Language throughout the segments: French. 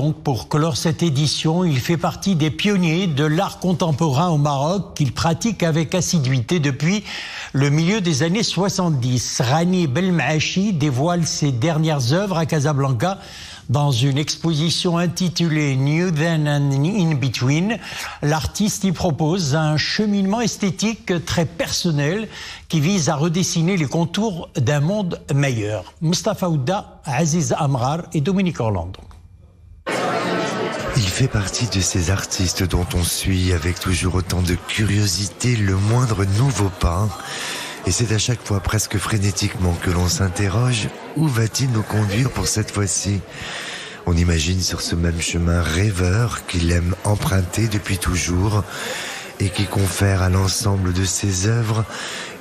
Donc pour clore cette édition, il fait partie des pionniers de l'art contemporain au Maroc qu'il pratique avec assiduité depuis le milieu des années 70. Rani Belmaachi dévoile ses dernières œuvres à Casablanca dans une exposition intitulée New Then and In Between. L'artiste y propose un cheminement esthétique très personnel qui vise à redessiner les contours d'un monde meilleur. Mustafa Ouda, Aziz Amrar et Dominique Orlando. Il fait partie de ces artistes dont on suit avec toujours autant de curiosité le moindre nouveau pas. Et c'est à chaque fois presque frénétiquement que l'on s'interroge, où va-t-il nous conduire pour cette fois-ci ? On imagine sur ce même chemin rêveur qu'il aime emprunter depuis toujours et qui confère à l'ensemble de ses œuvres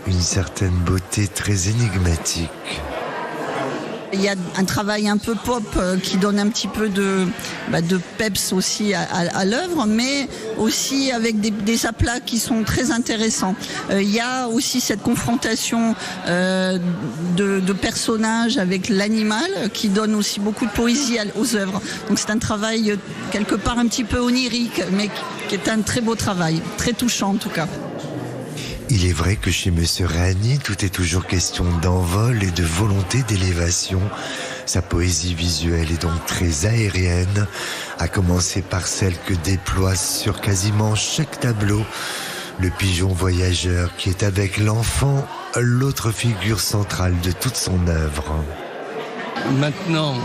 une certaine beauté très énigmatique. Il y a un travail un peu pop qui donne un petit peu de peps aussi à l'œuvre, mais aussi avec des aplats qui sont très intéressants. Il y a aussi cette confrontation de personnages avec l'animal qui donne aussi beaucoup de poésie aux œuvres. Donc c'est un travail quelque part un petit peu onirique, mais qui est un très beau travail, très touchant en tout cas. Il est vrai que chez Monsieur Rani, tout est toujours question d'envol et de volonté d'élévation. Sa poésie visuelle est donc très aérienne, à commencer par celle que déploie sur quasiment chaque tableau le pigeon voyageur qui est avec l'enfant l'autre figure centrale de toute son œuvre. Maintenant,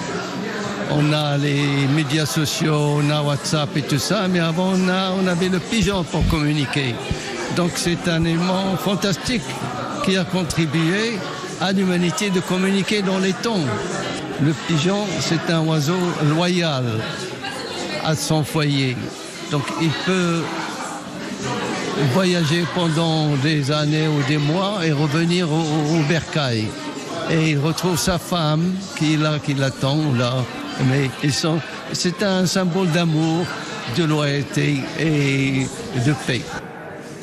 on a les médias sociaux, on a WhatsApp et tout ça, mais avant on avait le pigeon pour communiquer. Donc c'est un élément fantastique qui a contribué à l'humanité de communiquer dans les tons. Le pigeon, c'est un oiseau loyal à son foyer. Donc il peut voyager pendant des années ou des mois et revenir au bercail. Et il retrouve sa femme qui l'attend là. Mais c'est un symbole d'amour, de loyauté et de paix.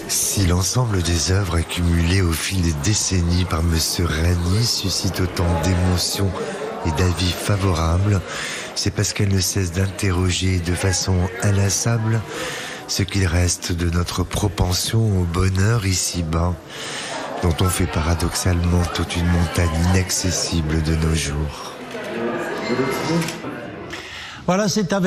Si l'ensemble des œuvres accumulées au fil des décennies par Monsieur Rani suscite autant d'émotions et d'avis favorables, c'est parce qu'elles ne cessent d'interroger de façon inlassable ce qu'il reste de notre propension au bonheur ici-bas, dont on fait paradoxalement toute une montagne inaccessible de nos jours. Voilà, c'est avec